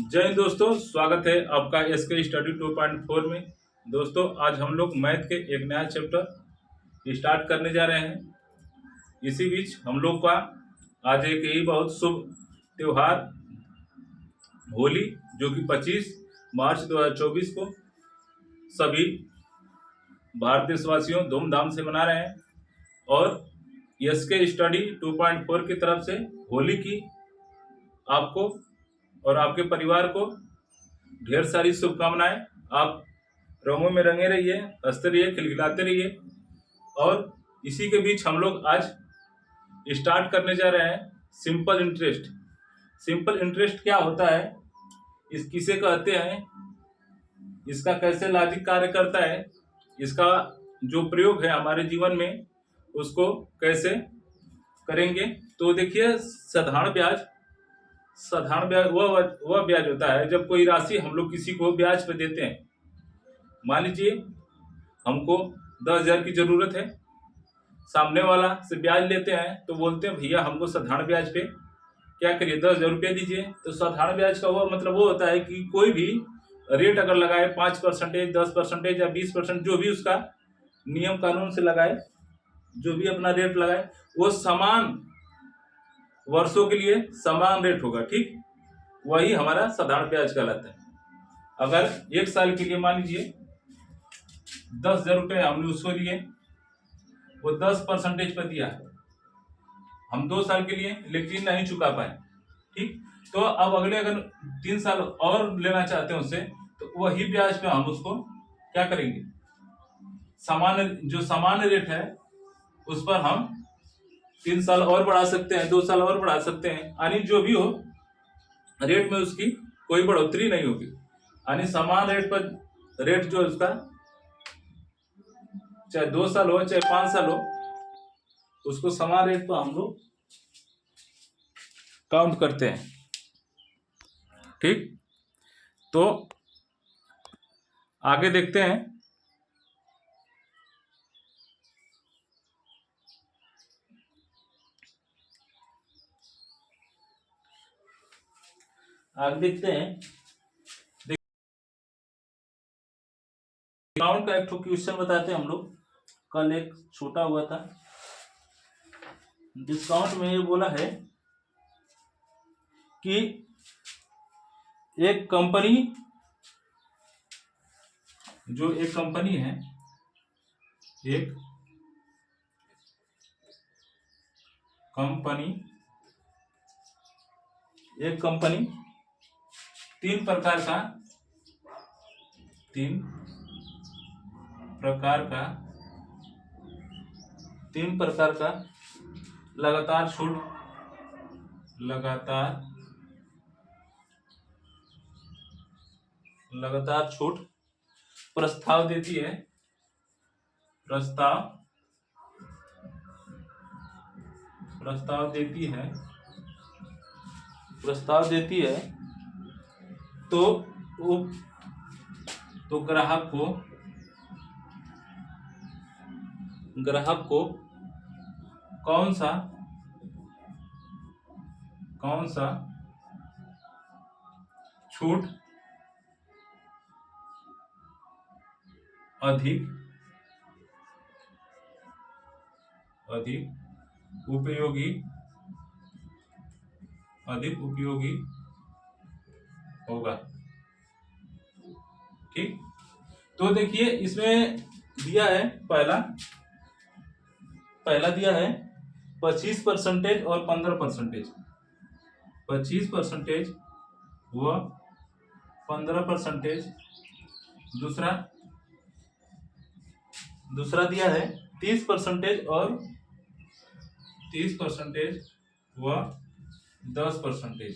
जय हिंद दोस्तों, स्वागत है आपका एसके स्टडी 2.4 में। दोस्तों, आज हम लोग मैथ के एक नया चैप्टर स्टार्ट करने जा रहे हैं। इसी बीच हम लोग का आज एक ही बहुत शुभ त्यौहार होली, जो कि 25 मार्च 2024 को सभी भारत देशवासियों धूमधाम से मना रहे हैं। और एसके स्टडी 2.4 की तरफ से होली की आपको और आपके परिवार को ढेर सारी शुभकामनाएं। आप रंगों में रंगे रहिए, हंसते रहिए, खिलखिलाते रहिए। और इसी के बीच हम लोग आज स्टार्ट करने जा रहे हैं सिंपल इंटरेस्ट। सिंपल इंटरेस्ट क्या होता है, इस किसे कहते हैं, इसका कैसे लॉजिक कार्य करता है, इसका जो प्रयोग है हमारे जीवन में उसको कैसे करेंगे। तो देखिए, साधारण ब्याज वह ब्याज होता है जब कोई राशि हम लोग किसी को ब्याज पे देते हैं। मान लीजिए हमको 10,000 की जरूरत है, सामने वाला से ब्याज लेते हैं तो बोलते हैं भैया हमको साधारण ब्याज पे क्या करिए 10,000 रुपया दीजिए। तो साधारण ब्याज का वह मतलब वो होता है कि कोई भी रेट अगर लगाए 5%, 10% या 20%, जो भी उसका नियम कानून से लगाए, जो भी अपना रेट लगाए, वो समान वर्षों के लिए समान रेट होगा। ठीक, वही हमारा साधारण ब्याज कहलाता है। अगर एक साल के लिए मान लीजिए 10,000 रुपये हमने उसको दिए, वो 10% पर दिया, हम 2 साल के लिए लेकिन नहीं चुका पाए। ठीक, तो अब अगले अगर 3 साल और लेना चाहते हैं उससे, तो वही ब्याज पे हम उसको क्या करेंगे, सामान्य रेट है उस पर हम 3 साल और बढ़ा सकते हैं, 2 साल और बढ़ा सकते हैं, यानी जो भी हो रेट में उसकी कोई बढ़ोतरी नहीं होगी। यानी समान रेट पर रेट जो उसका चाहे 2 साल हो चाहे 5 साल हो, उसको समान रेट पर हम लोग काउंट करते हैं। ठीक, तो आगे देखते हैं। आगे देखते हैं, डिस्काउंट का एक क्वेश्चन बताते हैं हम लोग। कल एक छोटा हुआ था, डिस्काउंट में ये बोला है कि एक कंपनी है, एक कंपनी 3 प्रकार का लगातार छूट प्रस्ताव देती है। प्रस्ताव देती है तो ग्राहक को कौन सा छूट अधिक उपयोगी होगा। ठीक, तो देखिए इसमें दिया है, पहला दिया है 25% और 15%, 25% व 15%। दूसरा दिया है 30% और 30% व 10%।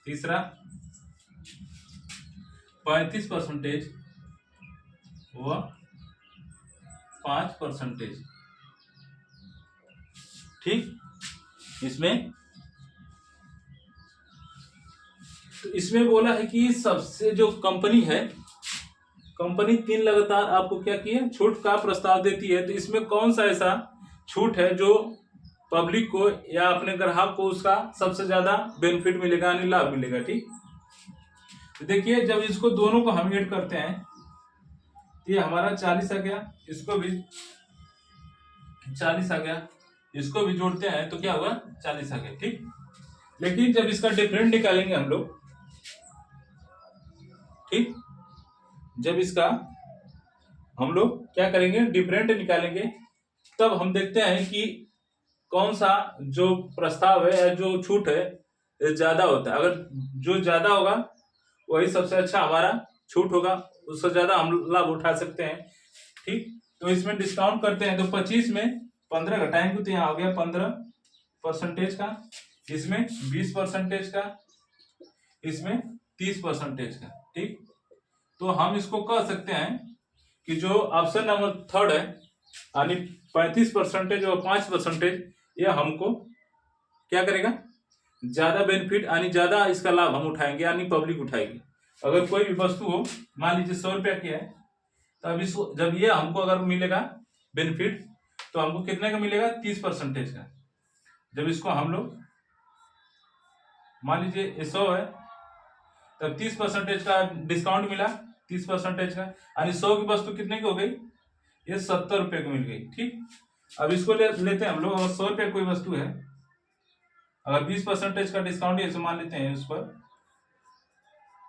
तीसरा 35% व 5%। ठीक, इसमें बोला है कि सबसे जो कंपनी 3 लगातार आपको क्या किए, छूट का प्रस्ताव देती है। तो इसमें कौन सा ऐसा छूट है जो पब्लिक को या अपने ग्राहक को उसका सबसे ज्यादा बेनिफिट मिलेगा, यानी लाभ मिलेगा। ठीक, तो देखिए जब इसको दोनों को हम ऐड करते हैं तो ये हमारा 40 आ गया, इसको भी 40 आ गया, इसको भी जोड़ते हैं तो क्या होगा 40 आ गया। ठीक, लेकिन जब इसका डिफरेंट निकालेंगे हम लोग, ठीक, जब इसका हम लोग क्या करेंगे डिफरेंट निकालेंगे, तब हम देखते हैं कि कौन सा जो प्रस्ताव है या जो छूट है ज्यादा होता है। अगर जो ज्यादा होगा वही सबसे अच्छा हमारा छूट होगा, उससे ज्यादा हम लाभ उठा सकते हैं। ठीक, तो इसमें डिस्काउंट करते हैं तो 25 में 15 घटाएंगे तो यहाँ हो गया 15% का, इसमें 20% का, इसमें 30% का। ठीक, तो हम इसको कह सकते हैं कि जो ऑप्शन नंबर थर्ड है यानी 35% और 5%, यह हमको क्या करेगा ज्यादा बेनिफिट यानी ज्यादा इसका लाभ हम उठाएंगे यानी पब्लिक उठाएगी। अगर कोई भी वस्तु हो, मान लीजिए 100 रुपया की है, तो अब इसको जब ये हमको अगर मिलेगा बेनिफिट तो हमको कितने का मिलेगा 30% का। जब इसको हम लोग मान लीजिए 100 है तब 30% का डिस्काउंट मिला, 30% का यानी 100 की वस्तु कितने की हो गई, ये 70 रुपये की मिल गई। ठीक, अब इसको लेते हैं हम लोग, अगर 100 रुपये कोई वस्तु है, अगर 20% का डिस्काउंट है मान लेते हैं उस पर।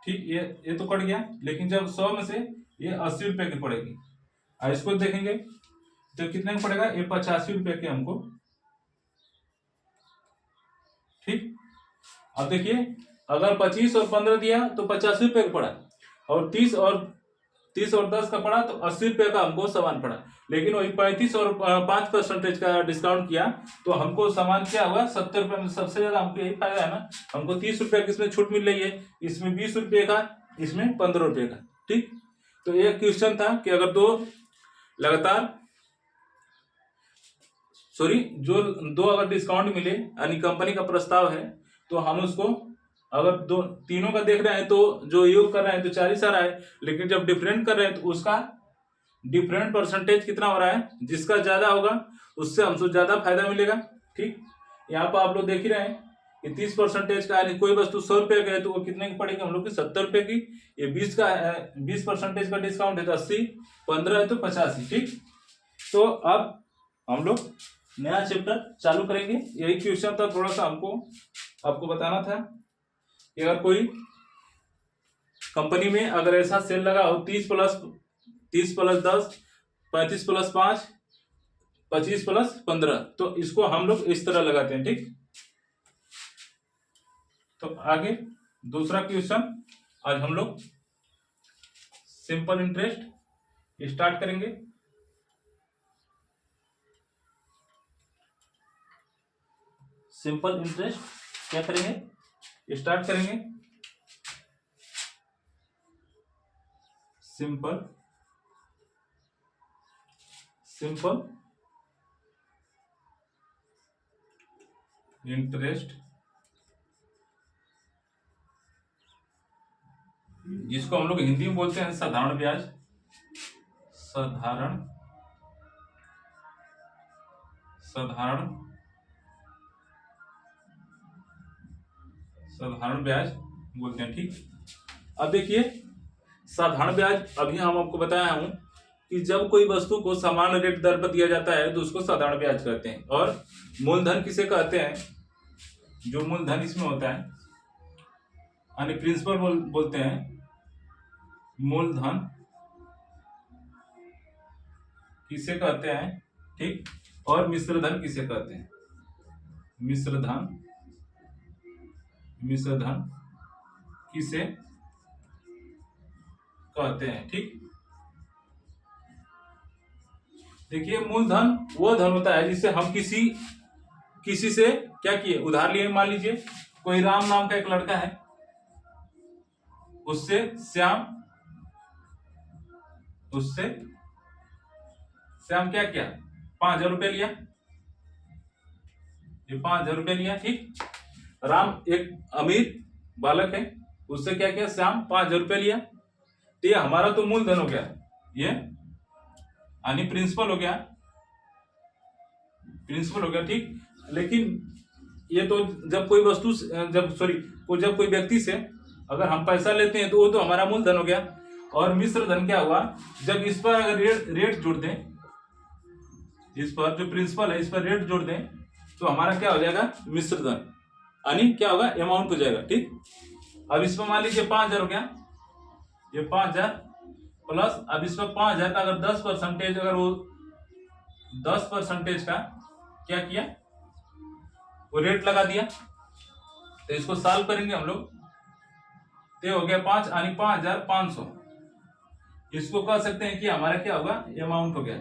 ठीक, ये तो कट गया, लेकिन जब 100 में से ये 80 रुपये की पड़ेगी, और इसको देखेंगे तो कितने का पड़ेगा, ये 85 रुपये के हमको। ठीक, अब देखिए अगर 25 और 15 दिया तो 85 रुपये का पड़ा, और 30 और 10 का पड़ा तो 80 रुपये का हमको सामान पड़ा। लेकिन वही 35 और 5% का डिस्काउंट किया तो हमको सामान क्या हुआ 70 रुपये में। सबसे ज्यादा हमको यही फायदा है ना, हमको 30 रुपये की इसमें छूट मिल रही है, इसमें 20 रुपये का, इसमें 15 रुपये का। ठीक, तो ये क्वेश्चन था कि अगर दो लगातार जो दो अगर डिस्काउंट मिले यानी कंपनी का प्रस्ताव है तो हम उसको अगर तीनों का देख रहे हैं तो जो योग कर रहे हैं तो 40 आ रहा है, लेकिन जब डिफरेंट कर रहे हैं तो उसका डिफरेंट परसेंटेज कितना हो रहा है, जिसका ज्यादा होगा उससे हमको ज्यादा फायदा मिलेगा। ठीक, यहाँ पर आप लोग देख ही रहे हैं कि 30% का यानी कोई वस्तु 100 रुपये का है तो वो कितने की पड़ेगी हम लोग की 70 रुपये की। ये 20% का डिस्काउंट है तो 80, 15 है तो 85। ठीक, तो अब हम लोग नया चैप्टर चालू करेंगे। यही क्वेश्चन था, थोड़ा सा हमको आपको बताना था कि अगर कोई कंपनी में अगर ऐसा सेल लगा हो 30 प्लस 10, 35 प्लस 5, 25 प्लस 15, तो इसको हम लोग इस तरह लगाते हैं। ठीक, तो आगे दूसरा क्वेश्चन आज हम लोग सिंपल इंटरेस्ट स्टार्ट करेंगे। सिंपल इंटरेस्ट क्या करेंगे स्टार्ट करेंगे। सिंपल इंटरेस्ट, जिसको हम लोग हिंदी में बोलते हैं साधारण ब्याज। साधारण ब्याज बोलते हैं। ठीक, अब देखिए साधारण ब्याज अभी हम आपको बताया हूं कि जब कोई वस्तु को समान रेट दर पर दिया जाता है तो उसको साधारण ब्याज कहते हैं। और मूलधन किसे कहते हैं, जो मूलधन इसमें होता है यानी प्रिंसिपल बोलते हैं, मूलधन किसे कहते हैं। ठीक, और मिश्रधन किसे कहते हैं, मिश्रधन किसे कहते हैं। ठीक, देखिए मूलधन वो धन होता है जिससे हम किसी से क्या किए उधार लिए। मान लीजिए कोई राम नाम का एक लड़का है, उससे श्याम क्या किया 5,000 रुपये लिया, ये 5,000 रुपये लिया। ठीक, राम एक अमीर बालक है, उससे क्या किया श्याम 5,000 रुपये लिया, तो ये हमारा तो मूलधन हो गया, ये यानी प्रिंसिपल हो गया। ठीक, लेकिन ये तो जब कोई व्यक्ति से अगर हम पैसा लेते हैं तो वो तो हमारा मूलधन हो गया, और मिश्र धन क्या हुआ, जब इस पर अगर रेट जोड़ दें, इस पर जो प्रिंसिपल है इस पर रेट जोड़ दें तो हमारा क्या हो जाएगा, मिश्र धन, यानी क्या होगा, अमाउंट हो जाएगा। ठीक, अब इस पर मान लीजिए 5,000 हो गया, ये 5,000 प्लस, अब इस पर 5,000 का अगर 10%, अगर वो 10% का क्या किया, वो रेट लगा दिया, तो इसको सॉल्व करेंगे हम लोग, तो हो गया 5 यानी 5,500। इसको कह सकते हैं कि हमारा क्या होगा, अमाउंट हो गया।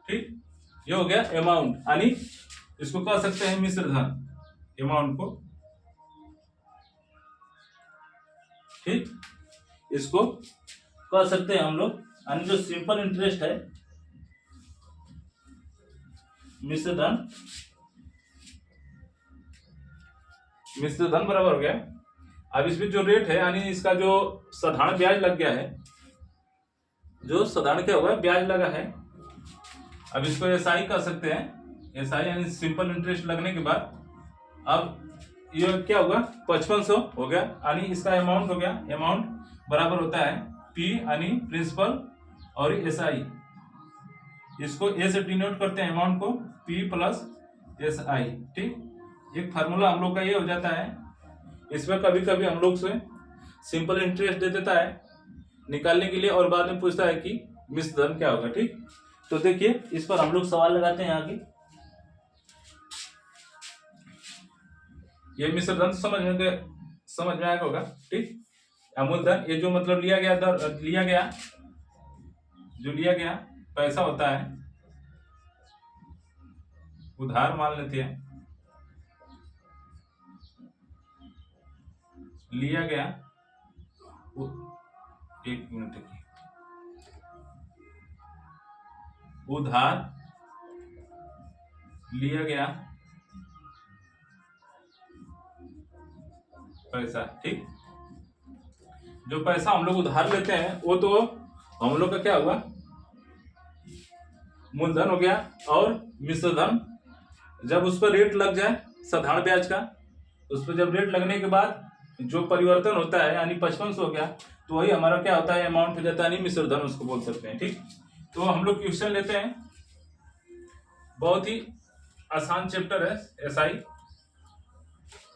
ठीक, ये हो गया अमाउंट, यानी इसको कह सकते हैं मिश्र धन, अमाउंट को। ठीक, इसको कह सकते हैं हम लोग, यानी जो सिंपल इंटरेस्ट है मिश्र धन, मिश्र धन बराबर हो गया। अब इसमें जो रेट है यानी इसका जो साधारण ब्याज लग गया है, जो साधारण क्या होगा, ब्याज लगा है, अब इसको एसआई कह सकते हैं, एसआई यानी सिंपल इंटरेस्ट लगने के बाद अब ये क्या होगा, 5500 हो गया, यानी इसका अमाउंट हो गया। अमाउंट बराबर होता है पी यानी प्रिंसिपल और एसआई, इसको ए से डिनोट करते हैं अमाउंट को, पी प्लस एसआई। ठीक, एक फार्मूला हम लोग का ये हो जाता है। इसमें कभी कभी हम लोग से सिंपल इंटरेस्ट दे देता है निकालने के लिए, और बाद में पूछता है कि मिश्र धन क्या होगा। ठीक, तो देखिए इस पर हम लोग सवाल लगाते हैं आगे। ये मिश्र धन समझ में आएगा होगा। ठीक, मूलधन ये जो मतलब लिया गया पैसा होता है, उधार मान लेते हैं, लिया गया, एक मिनट की, उधार लिया गया पैसा। ठीक, जो पैसा हम लोग उधार लेते हैं वो तो हम लोग का क्या हुआ, मूलधन हो गया। और मिश्र धन जब उस पर रेट लग जाए साधारण ब्याज का, उस पर जब रेट लगने के बाद जो परिवर्तन होता है यानी 5500 हो गया, तो वही हमारा क्या होता है, अमाउंट हो जाता है, यानी मिश्र धन उसको बोल सकते हैं। ठीक, तो हम लोग क्वेश्चन लेते हैं, बहुत ही आसान चैप्टर है एसआई।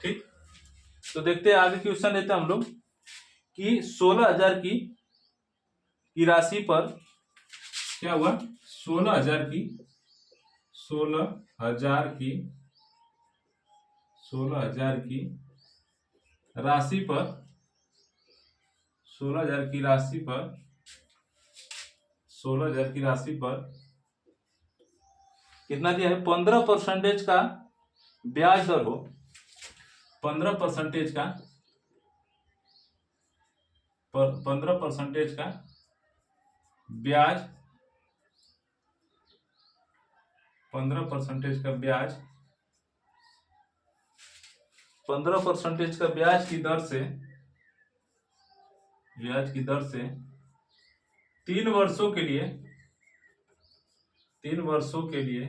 ठीक, तो देखते हैं आगे क्वेश्चन लेते हैं हम लोग कि 16,000 की राशि पर क्या हुआ, 16,000 की राशि पर 16,000 की राशि पर कितना दिया है, 15% का ब्याज दर हो, 15% का 15% का ब्याज, 15% का ब्याज, 15% का ब्याज की दर से 3 वर्षों के लिए 3 वर्षों के लिए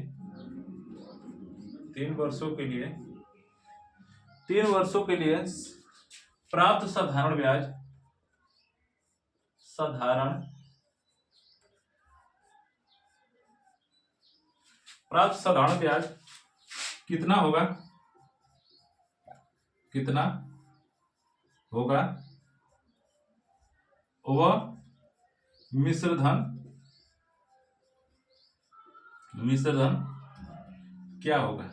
3 वर्षों के लिए 3 वर्षों के लिए प्राप्त साधारण ब्याज, प्राप्त साधारण ब्याज कितना होगा, वह मिश्र धन क्या होगा।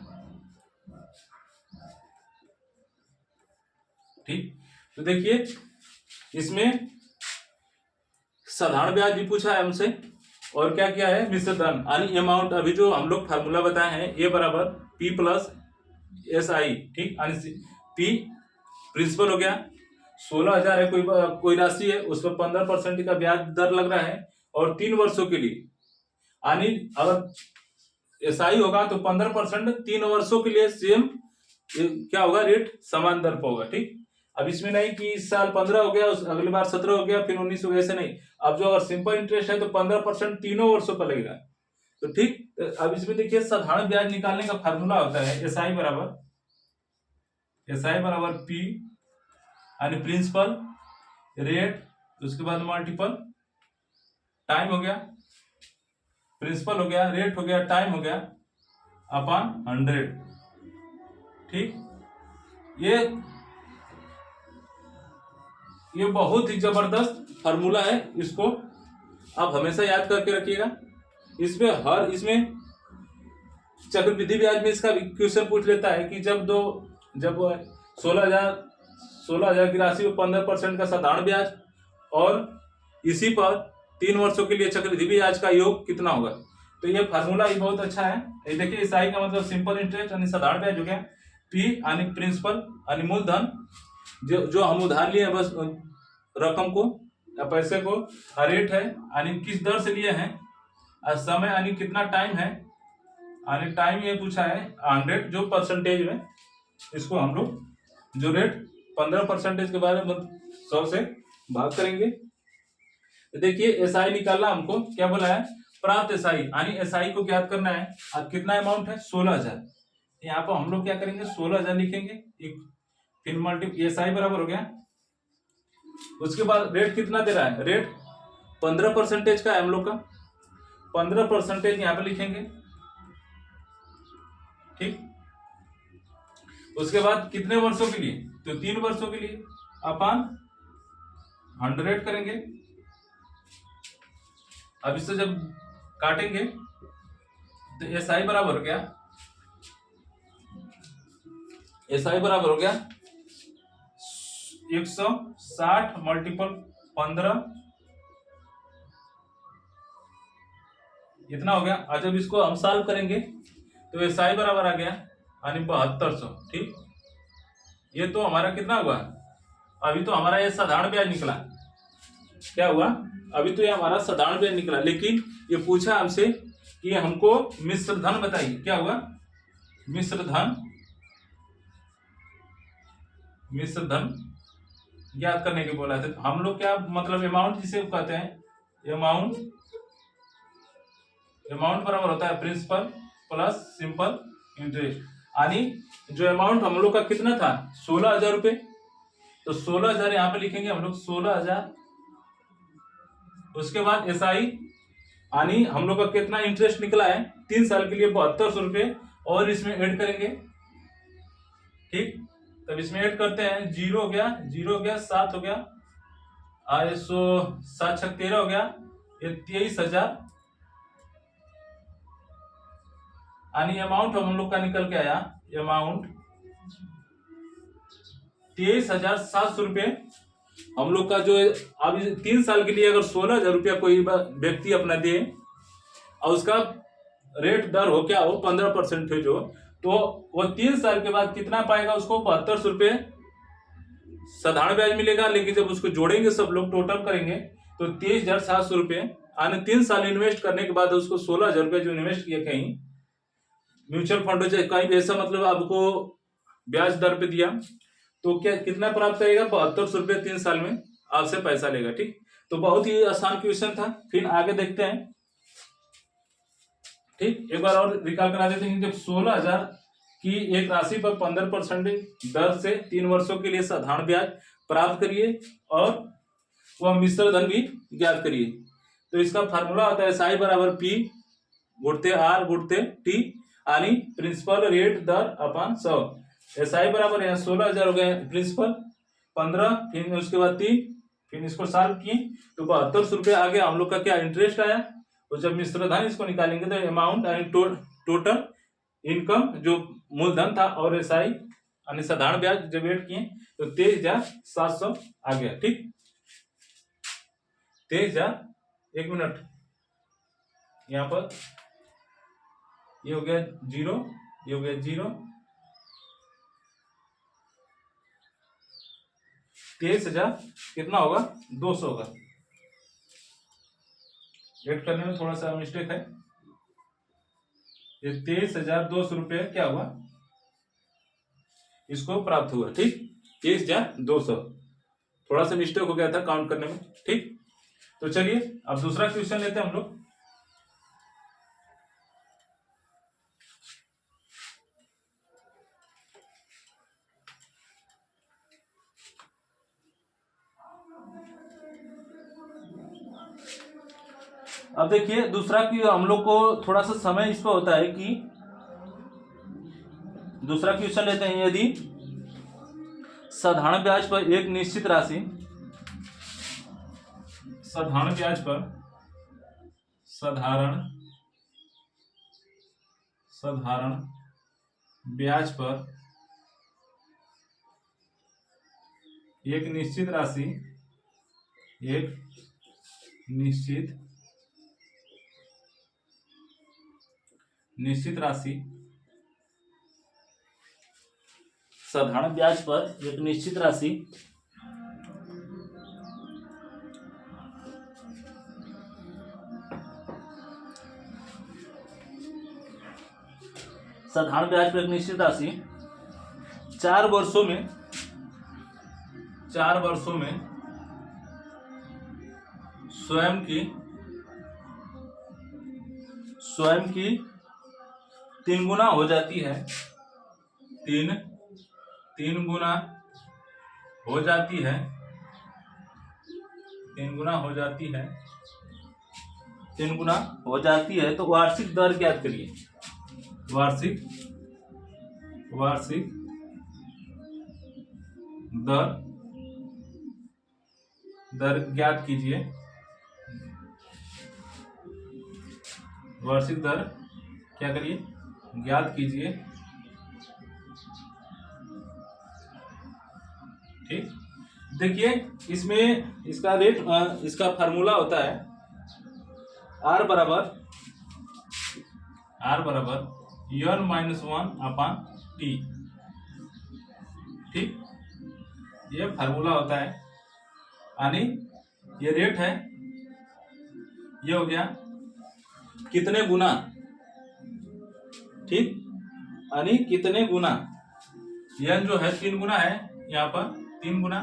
ठीक, तो देखिए इसमें साधारण ब्याज भी पूछा है हमसे, और क्या क्या है, मिश्र धन यानी अमाउंट, अभी जो हम लोग फार्मूला बताए हैं, ए बराबर पी प्लस एस आई। ठीक, यानी पी प्रिंसिपल हो गया, 16,000 है कोई राशि है, उस पर 15% का ब्याज दर लग रहा है, और 3 वर्षों के लिए, यानी अगर एसआई होगा तो 15% 3 वर्षों के लिए सेम क्या होगा, रेट समान दर पर होगा। ठीक, अब इसमें नहीं कि इस साल 15 हो गया, अगली बार 17 हो गया, फिर 19 हो गया, ऐसे नहीं। अब जो अगर सिंपल इंटरेस्ट है तो 15% तीनों वर्षों पर लगेगा। तो ठीक, अब इसमें देखिए साधारण ब्याज निकालने का फार्मूला होता है एसआई बराबर पी यानी प्रिंसिपल रेट, उसके बाद मल्टीपल टाइम हो गया, प्रिंसिपल हो गया, रेट हो गया, टाइम हो गया, अपॉन 100। ठीक, ये बहुत ही जबरदस्त फार्मूला है, इसको आप हमेशा याद करके रखिएगा। इसमें चक्रवृद्धि ब्याज में इसका क्वेश्चन पूछ लेता है कि जब 16,000 की राशि में 15% का साधारण ब्याज और इसी पर 3 वर्षों के लिए चक्रवृद्धि ब्याज का योग कितना होगा। तो ये फार्मूला ही बहुत अच्छा है। ये देखिए, SI का मतलब सिंपल इंटरेस्ट यानी साधारण ब्याज हो गया, P यानी प्रिंसिपल यानी मूलधन, जो हम उधार लिए बस रकम को या पैसे को, रेट है यानी किस दर से लिए हैं, समय यानी कितना टाइम है, यानी टाइम ये पूछा है 100 जो परसेंटेज में, इसको हम लोग जो रेट 15% के बारे में 100 से भाग करेंगे। तो देखिए SI निकालना, हमको क्या बोला है, प्राप्त SI यानी SI को ज्ञात करना है। अब कितना अमाउंट है, 16,000। यहाँ पर हम लोग क्या करेंगे, 16,000 लिखेंगे, फिर मल्टीप्लाई SI बराबर हो गया। उसके बाद रेट कितना दे रहा है, रेट 15% का है हम लोग का, 15% यहाँ पे लिखेंगे। ठीक, उसके बाद कितने वर्षों के लिए, तो 3 वर्षों के लिए, अपन 100 करेंगे। अब इससे जब काटेंगे तो SI बराबर हो गया, SI बराबर हो गया 160 मल्टीपल 15, इतना हो गया। और जब इसको हम सॉल्व करेंगे तो SI बराबर आ गया यानी 7200। ठीक, ये तो हमारा कितना हुआ, अभी तो हमारा ये साधारण ब्याज निकला, क्या हुआ, अभी तो ये हमारा साधारण ब्याज निकला, लेकिन ये पूछा हमसे कि हमको मिश्र धन बताइए, क्या हुआ, मिश्र धन ज्ञात करने के बोला था। हम लोग क्या मतलब अमाउंट जिसे कहते हैं, अमाउंट बराबर होता है प्रिंसिपल प्लस सिंपल इंटरेस्ट, यानी जो अमाउंट हम लोग का कितना था, 16,000 रुपए, तो 16,000 यहाँ पे लिखेंगे हम लोग 16,000। उसके बाद SI यानी हम लोग का कितना इंटरेस्ट निकला है 3 साल के लिए 7200 रुपए, और इसमें ऐड करेंगे। ठीक, तब इसमें ऐड करते हैं, 0 हो गया, 7 हो गया, 7 6 13 हो गया, ये 23,000 यानी अमाउंट हम लोग का निकल के आया, अमाउंट 23,700 रुपये हम लोग का जो है। अब 3 साल के लिए अगर 16,000 रुपया कोई व्यक्ति अपना दे और उसका रेट दर हो क्या हो 15% हो, तो वो 3 साल के बाद कितना पाएगा, उसको 7200 रुपये साधारण ब्याज मिलेगा। लेकिन जब उसको जोड़ेंगे सब लोग टोटल करेंगे तो 23,700 रुपये, यानी 3 साल इन्वेस्ट करने के बाद उसको 16,000 रुपये जो इन्वेस्ट किया कहीं म्यूचुअल फंड हो कहीं भी, ऐसा मतलब आपको ब्याज दर पे दिया, तो क्या कितना प्राप्त करेगा, 7200 रुपये 3 साल में आपसे पैसा लेगा। ठीक, तो बहुत ही आसान क्वेश्चन था। फिर आगे देखते हैं। ठीक, एक बार और रिकॉल करा देते हैं। जब 16,000 की एक राशि पर 15% दर से 3 वर्षों के लिए साधारण ब्याज प्राप्त करिए और वह मिश्र धन भी ज्ञात करिए। तो इसका फार्मूला होता है SI बराबर P गुणते R गुणते T, यानी प्रिंसिपल रेट दर अपन 100। SI बराबर यहाँ 16,000 हो गए, प्रिंसिपल 15, फिर उसके बाद 3, फिर इसको सॉल्व किए तो 7200 रुपये आ गया हम लोग का, क्या इंटरेस्ट आया। तो जब मिश्र धन इसको निकालेंगे तो अमाउंट यानी टोटल इनकम जो मूलधन था और SI यानी साधारण ब्याज जब ऐड किए तो 23,700 आ गया। ठीक, 23,000, एक मिनट, यहाँ पर ये हो गया 0, ये हो गया 0, 23,000 कितना होगा, 200 होगा। ऐड करने में थोड़ा सा मिस्टेक है, ये 23,200 रुपये क्या हुआ, इसको प्राप्त हुआ। ठीक, 23,200, थोड़ा सा मिस्टेक हो गया था काउंट करने में। ठीक, तो चलिए अब दूसरा क्वेश्चन लेते हैं हम लोग। अब देखिए दूसरा कि हम लोग को थोड़ा सा समय इस पर होता है कि दूसरा क्वेश्चन लेते हैं। यदि साधारण ब्याज पर एक निश्चित राशि, साधारण ब्याज पर साधारण ब्याज पर एक निश्चित राशि, एक निश्चित राशि साधारण ब्याज पर एक निश्चित राशि साधारण ब्याज पर एक निश्चित राशि 4 वर्षों में स्वयं की 3 गुना हो जाती है, 3 गुना हो जाती है, 3 गुना हो जाती है, 3 गुना हो जाती है, तो वार्षिक दर ज्ञात करिए। वार्षिक दर ज्ञात कीजिए। वार्षिक दर क्या करिए, ज्ञात कीजिए। ठीक, देखिए इसमें इसका रेट, इसका फार्मूला होता है R बराबर n-1/t। ठीक, ये फार्मूला होता है, यानी ये रेट है, ये हो गया कितने गुना। ठीक, यानी कितने गुना, यन जो है 3 गुना है, यहाँ पर 3 गुना,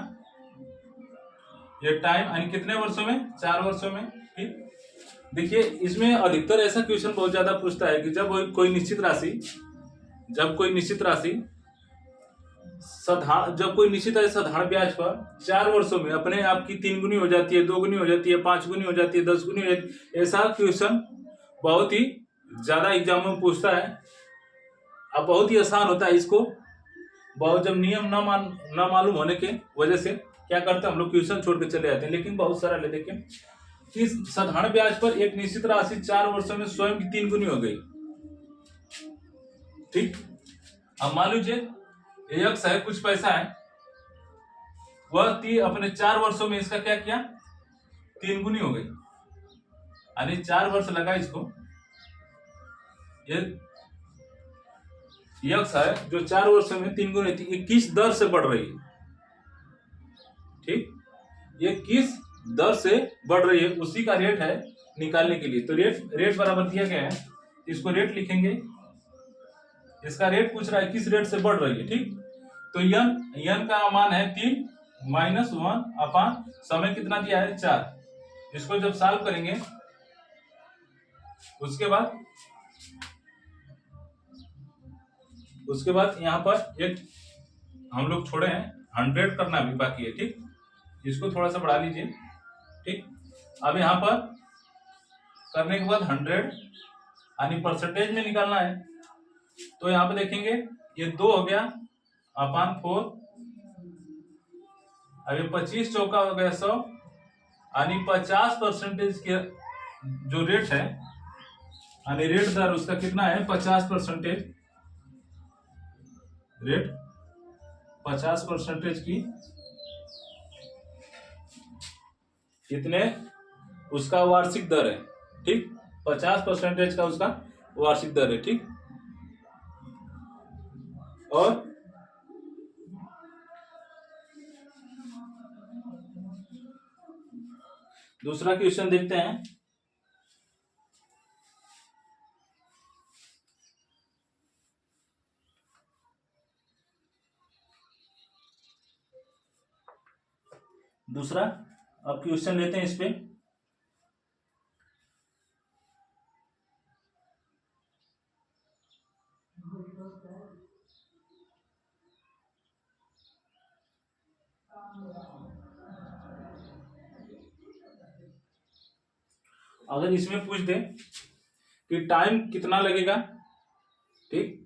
ये टाइम यानी कितने वर्षों में, 4 वर्षों में। ठीक, देखिए इसमें अधिकतर ऐसा क्वेश्चन बहुत ज्यादा पूछता है कि जब कोई निश्चित राशि साधारण ब्याज पर 4 वर्षों में अपने आप की 3 गुनी हो जाती है, 2 गुनी हो जाती है, 5 गुनी हो जाती है, 10 गुनी हो जाती है, ऐसा क्वेश्चन बहुत ही ज्यादा एग्जाम में पूछता है। अब बहुत ही आसान होता है, इसको बहुत जब नियम न मालूम होने के वजह से क्या करते हैं हम लोग, क्वेश्चन छोड़ के चले जाते हैं, लेकिन बहुत सारा ले देखें कि साधारण ब्याज पर एक निश्चित राशि 4 वर्षों में स्वयं की 3 गुनी हो गई। ठीक, अब मान लीजिए यक्स है, कुछ पैसा है, वह अपने 4 वर्षों में इसका क्या किया, 3 गुनी हो गई, यानी 4 वर्ष लगा इसको। ये यक्स है जो 4 वर्षों में 3 गुनी थी, ये किस दर से बढ़ रही है। ठीक, ये किस दर से बढ़ रही है, उसी का रेट है निकालने के लिए। तो रेट बराबर दिया गया है, इसको रेट लिखेंगे, इसका रेट पूछ रहा है किस रेट से बढ़ रही है। ठीक, तो यन का मान है 3 -1 समय कितना दिया है 4। इसको जब सॉल्व करेंगे उसके बाद यहाँ पर एक हम लोग छोड़े हैं, 100 करना भी बाकी है। ठीक, इसको थोड़ा सा बढ़ा लीजिए। ठीक, अब यहाँ पर करने के बाद 100 यानी परसेंटेज में निकालना है, तो यहाँ पे देखेंगे ये 2 हो गया अपान 4, अब ये 25 चौका हो गया 100, यानी 50% के जो रेट है, यानी रेट दर उसका कितना है 50%, रेट 50% की कितने उसका वार्षिक दर है। ठीक, 50% का उसका वार्षिक दर है। ठीक, और दूसरा क्वेश्चन देखते हैं। दूसरा अब क्वेश्चन लेते हैं इस पे। अगर इसमें पूछ दे कि टाइम कितना लगेगा, ठीक,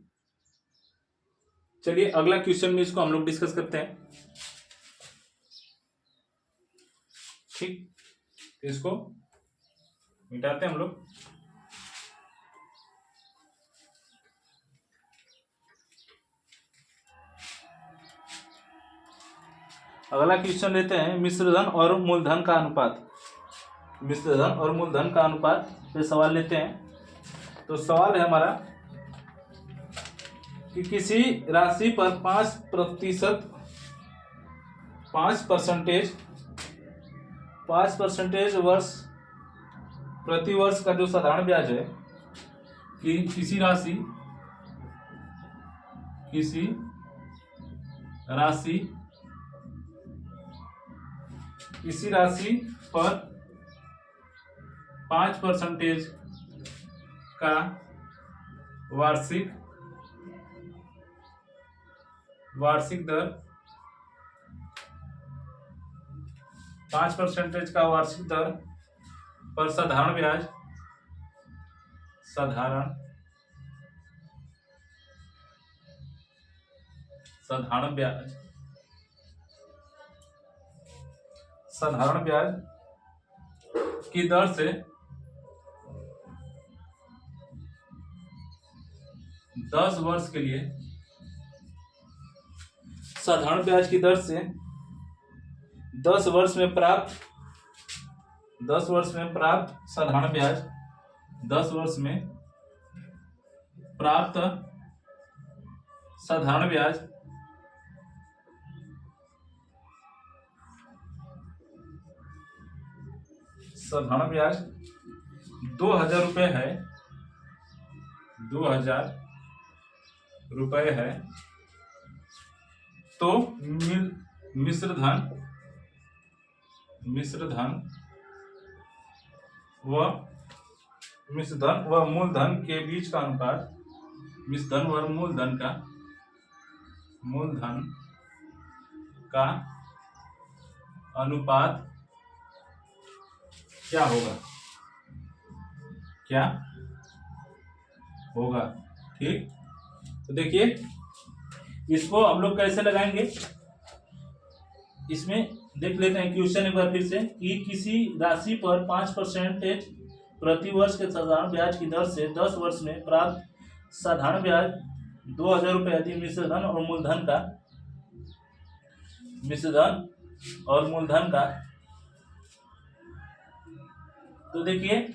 चलिए अगला क्वेश्चन में इसको हम लोग डिस्कस करते हैं, ठीक। इसको मिटाते हैं हम लोग। अगला क्वेश्चन लेते हैं मिश्रधन और मूलधन का अनुपात। मिश्रधन और मूलधन का अनुपात पे सवाल लेते हैं। तो सवाल है हमारा कि किसी राशि पर 5% वर्ष प्रति वर्ष का जो साधारण ब्याज है, कि किसी राशि पर 5% का वार्षिक दर 5% का वार्षिक दर पर साधारण ब्याज की दर से 10 वर्ष के लिए, साधारण ब्याज की दर से 10 वर्ष में प्राप्त साधारण ब्याज, 10 वर्ष में प्राप्त साधारण ब्याज ₹2000 है, 2000 रुपये है। तो मिश्रधन व मूलधन के बीच का अनुपात, मिश्रधन व मूलधन का अनुपात क्या होगा, ठीक। तो देखिए इसको हम लोग कैसे लगाएंगे, इसमें देख लेते हैं क्वेश्चन एक बार फिर से, कि किसी राशि पर 5% प्रति वर्ष के साधारण ब्याज की दर से 10 वर्ष में प्राप्त साधारण ब्याज ₹2000 यदि मिश्रधन और मूलधन का तो देखिए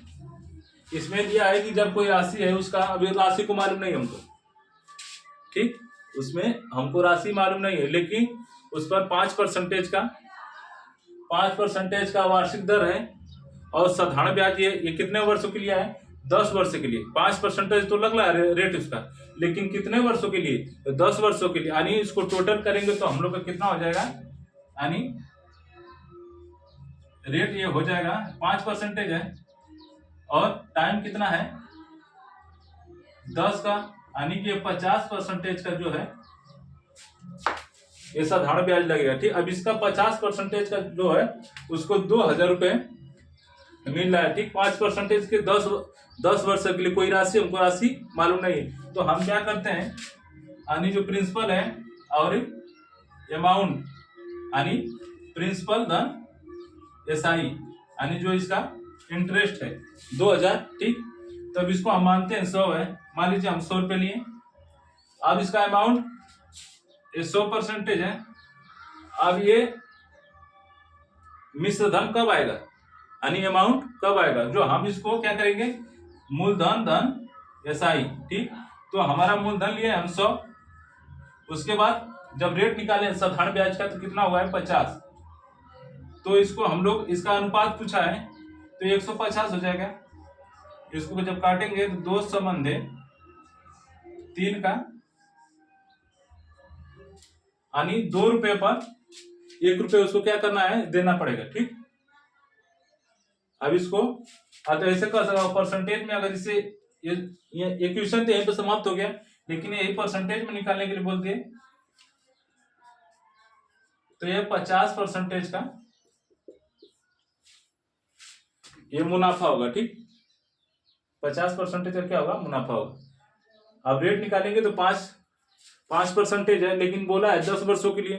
इसमें दिया है कि जब कोई राशि है, उसका अभी राशि को मालूम नहीं हमको, ठीक, उसमें हमको राशि मालूम नहीं है, लेकिन उस पर 5% का वार्षिक दर है और साधारण ब्याज ये कितने वर्षों के लिए है, 10 वर्ष के लिए। 5% तो लग रहा है रेट उसका, लेकिन कितने वर्षों के लिए, तो 10 वर्षों के लिए। यानी इसको टोटल करेंगे तो हम लोग का कितना हो जाएगा, यानी रेट ये हो जाएगा 5% है और टाइम कितना है 10 का, यानी कि 50% का जो है ये साधारण ब्याज लगेगा, ठीक। अब इसका 50% का जो है उसको ₹2000 मिल रहा है, ठीक। 5% के 10 वर्ष के लिए कोई राशि, हमको राशि मालूम नहीं है, तो हम क्या करते हैं, यानी जो प्रिंसिपल है और अमाउंट, यानी प्रिंसिपल धन SI, यानी जो इसका इंटरेस्ट है 2000, ठीक। तब इसको हम मानते हैं 100 है, मान लीजिए हम 100 रुपये लिए। अब इसका अमाउंट 100% है। अब ये मिश्रधन कब आएगा, यानी अमाउंट कब आएगा, जो हम इसको क्या करेंगे, मूलधन धन SI, ठीक। तो हमारा मूलधन लिया हम 100, उसके बाद जब रेट निकाले साधारण ब्याज का तो कितना हुआ है 50, तो इसको हम लोग इसका अनुपात पूछा है तो 150 हो जाएगा। इसको जब काटेंगे तो 2 संबंध 3 का, यानी ₹2 पर ₹1 उसको क्या करना है, देना पड़ेगा, ठीक। अब इसको तो ऐसे कर सकता, परसेंटेज में अगर इसे ये क्वेश्चन तो यहीं पे समाप्त हो गया, लेकिन यही परसेंटेज में निकालने के लिए बोल दिए, तो ये 50% का ये मुनाफा होगा, ठीक। 50% का क्या होगा, मुनाफा होगा। अब रेट निकालेंगे तो 5% है, लेकिन बोला है 10 वर्षों के लिए,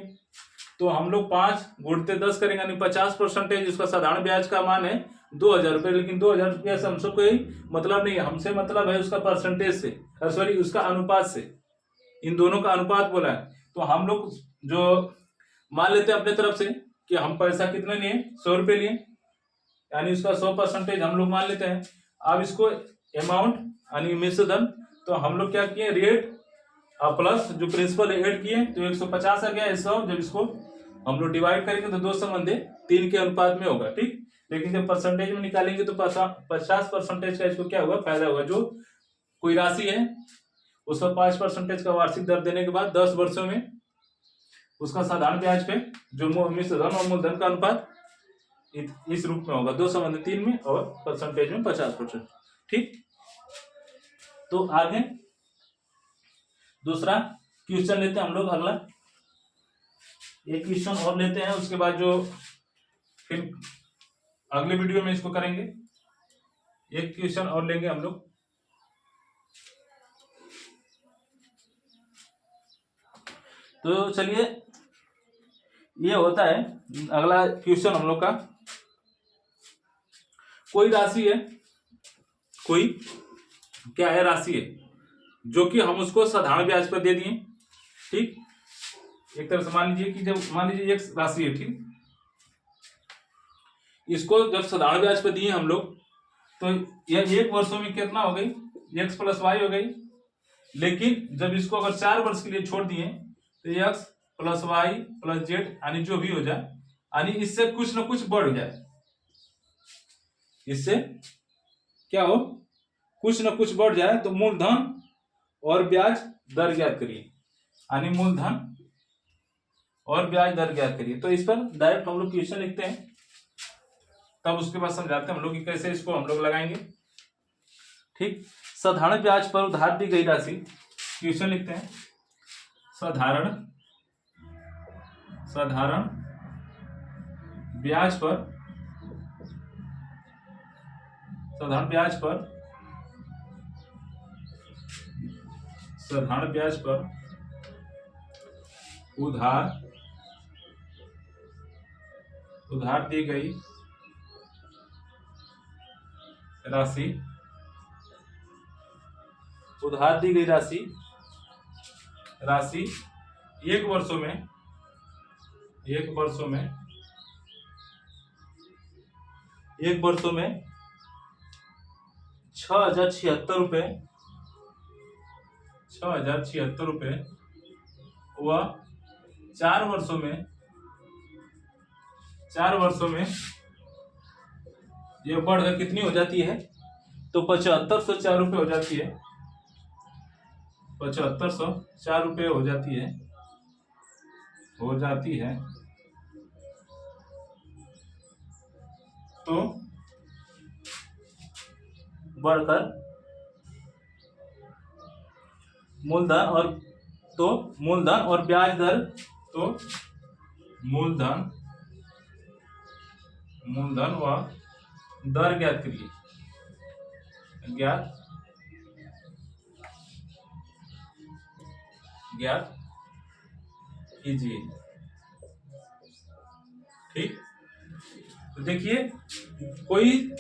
तो हम लोग 5 गुणते 10 करेंगे, यानी 50%। इसका साधारण ब्याज का मान है 2,000 रुपये, लेकिन 2,000 रुपया से हमसे कोई मतलब नहीं है, हमसे मतलब है उसका परसेंटेज से, सॉरी उसका अनुपात से, इन दोनों का अनुपात बोला है। तो हम लोग जो मान लेते हैं अपने तरफ से कि हम पैसा कितने लिए, 100 रुपये लिए, यानी उसका 100% हम लोग मान लेते हैं। अब इसको अमाउंट यानी मिश्रधन, तो हम लोग क्या किए, रेट और प्लस जो प्रिंसिपल ऐड किए, तो 150 आ गया 100। जब इसको हम लोग डिवाइड करेंगे तो 2 संबंधे 3 के अनुपात में होगा, ठीक। लेकिन जब परसेंटेज में निकालेंगे तो 50% का इसको क्या होगा, फायदा होगा। जो कोई राशि है उसको 5% का वार्षिक दर देने के बाद 10 वर्षों में उसका साधारण ब्याज पे जो मिश्रधन और मूलधन का अनुपात इस रूप में होगा, 2 संबंध 3 में और परसेंटेज में 50%, ठीक। तो आगे दूसरा क्वेश्चन लेते हैं हम लोग, अगला एक क्वेश्चन और लेते हैं, उसके बाद जो फिर अगले वीडियो में इसको करेंगे। एक क्वेश्चन और लेंगे हम लोग। तो चलिए, ये होता है अगला क्वेश्चन हम लोग का। कोई राशि है, कोई क्या है, राशि है जो कि हम उसको साधारण ब्याज पर दे दिए, ठीक। एक तरह से मान लीजिए कि जब मान लीजिए एक राशि है, ठीक, इसको जब साधारण ब्याज पर दिए हम लोग, तो यह 1 वर्षों में कितना हो गई, x + y हो गई। लेकिन जब इसको अगर 4 वर्ष के लिए छोड़ दिए तो x + y + z यानी जो भी हो जाए, यानी इससे कुछ ना कुछ बढ़ जाए, इससे क्या हो, कुछ ना कुछ बढ़ जाए। तो मूलधन और ब्याज दर ज्ञात करिए, यानी मूलधन और ब्याज दर ज्ञात करिए। तो इस पर डायरेक्ट हम लोग क्वेश्चन लिखते हैं, तब उसके बाद समझाते हैं हम लोग कि कैसे इसको हम लोग लगाएंगे, ठीक। साधारण ब्याज पर उधार दी गई राशि, क्वेश्चन लिखते हैं, साधारण ब्याज पर साधारण ब्याज पर उधार दी गई राशि, राशि 1 वर्षों में 6,076 रुपये, 6,076 रुपये व 4 वर्षों में ये बढ़कर कितनी हो जाती है, तो 7,504 रुपये हो जाती है, 7,504 रुपये हो जाती है। तो बढ़कर मूलधन और ब्याज दर, तो मूलधन व दर ज्ञात कीजिए, ठीक। तो देखिए, कोई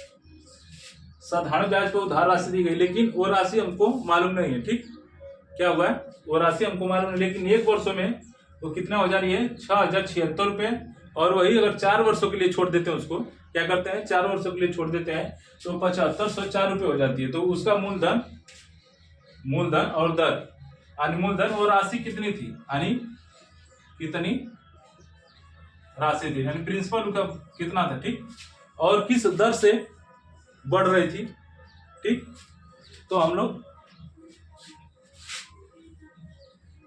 साधारण ब्याज पर उधार राशि दी गई, लेकिन वो राशि हमको मालूम नहीं है, ठीक। क्या हुआ है, वो राशि हमको मालूम नहीं, लेकिन 1 वर्षों में वो कितना हो जा रही है, 6,076 रुपये। और वही अगर 4 वर्षों के लिए छोड़ देते हैं, उसको क्या करते हैं, 4 वर्षों के लिए छोड़ देते हैं, तो 7,504 रुपये हो जाती है। तो उसका मूलधन और दर, यानी मूलधन और राशि कितनी थी, यानी कितनी राशि थी, यानी प्रिंसिपल उनका कितना था, ठीक, और किस दर से बढ़ रही थी, ठीक। तो हम लोग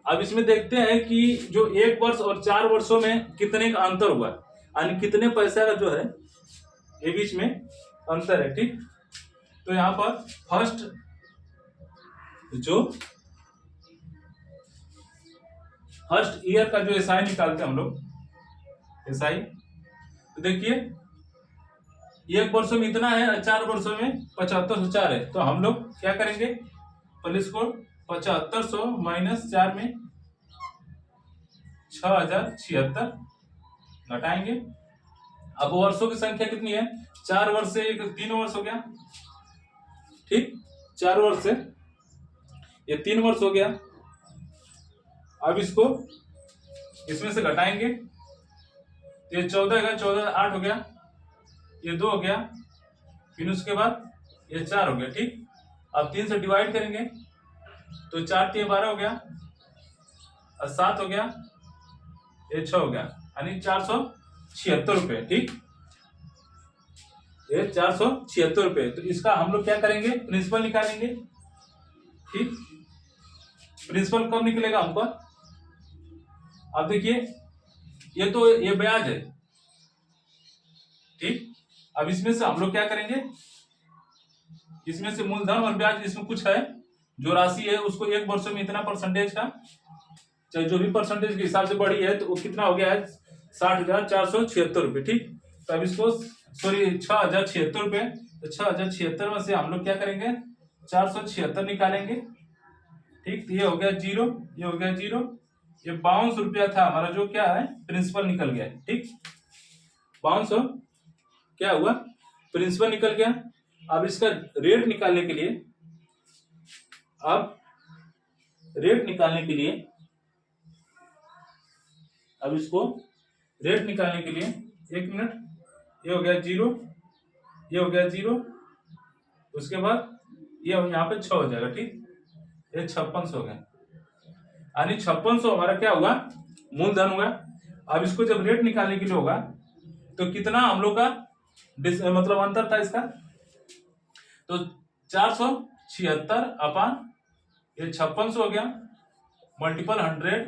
अब इसमें देखते हैं कि जो 1 वर्ष और 4 वर्षों में कितने का अंतर हुआ, यानी कितने पैसा का जो है ये बीच में अंतर है, ठीक। तो यहाँ पर फर्स्ट ईयर का जो एसआई निकालते हैं हम लोग, एसआई, तो देखिए एक वर्षों में इतना है और 4 वर्षों में 7504 है। तो हम लोग क्या करेंगे, पहले इसको 7500 माइनस 4 में 6076 घटाएंगे। अब वर्षों की संख्या कितनी है, 4 वर्ष से 3 वर्ष हो गया, ठीक, 4 वर्ष से ये 3 वर्ष हो गया। अब इसको इसमें से घटाएंगे, ये 14 का 14 8 हो गया, ये 2 हो गया, फिर उसके बाद ये 4 हो गया, ठीक। अब 3 से डिवाइड करेंगे तो 4 3 12 हो गया और 7 हो गया, ये 6 हो गया, यानी 476 रुपये, ठीक, ये 476 रुपये। तो इसका हम लोग क्या करेंगे, प्रिंसिपल निकालेंगे, ठीक। प्रिंसिपल कब निकलेगा हमको, अब देखिए ये तो ये ब्याज है, ठीक। अब इसमें से हम लोग क्या करेंगे, इसमें से मूलधन और ब्याज, इसमें कुछ है जो राशि है उसको एक वर्ष में इतना परसेंटेज का, चाहे जो भी परसेंटेज के हिसाब से बढ़ी है, तो वो कितना हो गया है 60,476 रुपये, ठीक। तो अब इसको सॉरी 6076 रुपये, तो 6076 में से हम लोग क्या करेंगे 476 निकालेंगे, ठीक। तो ये हो गया 0, ये हो गया 0, ये 52 रुपया था हमारा, जो क्या है प्रिंसिपल निकल गया, ठीक। 5200 क्या हुआ, प्रिंसिपल निकल गया। अब इसका रेट निकालने के लिए, अब रेट निकालने के लिए, अब इसको रेट निकालने के लिए 1 मिनट, ये हो गया 0, ये हो गया 0, उसके बाद ये यहाँ पे 6 हो जाएगा, ठीक, ये 5600 हो गया, यानी 5600 हमारा क्या हुआ, मूलधन हुआ। अब इसको जब रेट निकालने के लिए होगा तो कितना हम लोग का मतलब अंतर था इसका, तो 476 अपान ये 5600 हो गया, मल्टीपल 100,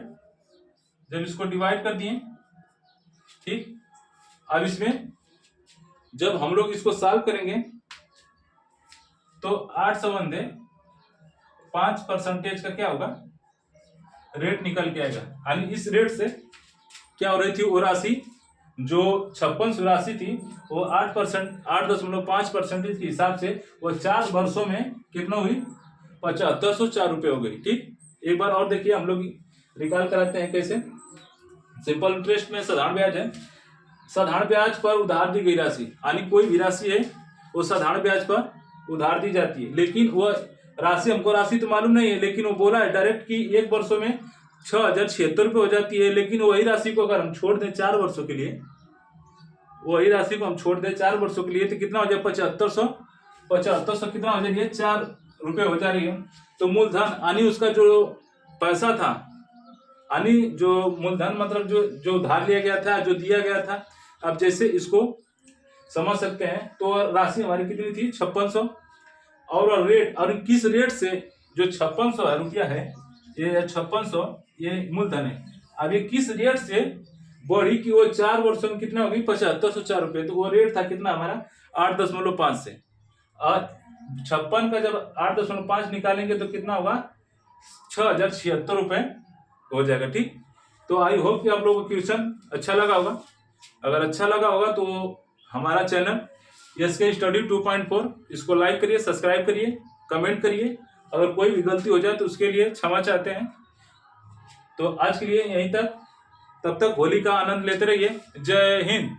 जब इसको डिवाइड कर दिए, ठीक। अब इसमें जब हम लोग इसको सॉल्व करेंगे तो 8 संबंध 5% का क्या होगा, रेट निकल के आएगा। यानी इस रेट से क्या हो रही थी, वो राशि जो 5600 राशि थी वो 8.5% के हिसाब से वो 4 वर्षों में कितना हुई, 7504 रुपये हो गई, ठीक। एक बार और देखिए, हम लोग रिकॉल कराते हैं कैसे। सिंपल इंटरेस्ट में साधारण ब्याज है, साधारण ब्याज पर उधार दी गई राशि, यानी कोई भी राशि है वो साधारण ब्याज पर उधार दी जाती है, लेकिन वह राशि, हमको राशि तो मालूम नहीं है, लेकिन वो बोला है डायरेक्ट कि एक वर्षों में 6076 रुपये हो जाती है। लेकिन वही राशि को अगर हम छोड़ दें 4 वर्षों के लिए, वही राशि को हम छोड़ दें 4 वर्षों के लिए, तो कितना हो जाए 7500 कितना हो जाएगी, 4 रुपये हो जा रही है। तो मूलधन यानी उसका जो पैसा था, यानी जो मूलधन मतलब जो उधार लिया गया था, जो दिया गया था, अब जैसे इसको समझ सकते हैं, तो राशि हमारी कितनी थी 5600, और रेट, और किस रेट से जो 5600 रुपया है, ये 5600 ये मूलधन है, अब ये किस रेट से बढ़ी कि वो 4 वर्षों में कितना होगी 7504 रुपये। तो वो रेट था कितना हमारा 8.5 से, और 56 का जब 8.5 निकालेंगे तो कितना होगा 6076 रुपये हो जाएगा, ठीक। तो आई होप कि आप लोगों को क्वेश्चन अच्छा लगा होगा। अगर अच्छा लगा होगा तो हमारा चैनल एसके स्टडी 2.4 इसको लाइक करिए, सब्सक्राइब करिए, कमेंट करिए। अगर कोई भी गलती हो जाए तो उसके लिए क्षमा चाहते हैं। तो आज के लिए यहीं तक, तब तक होली का आनंद लेते रहिए। जय हिंद।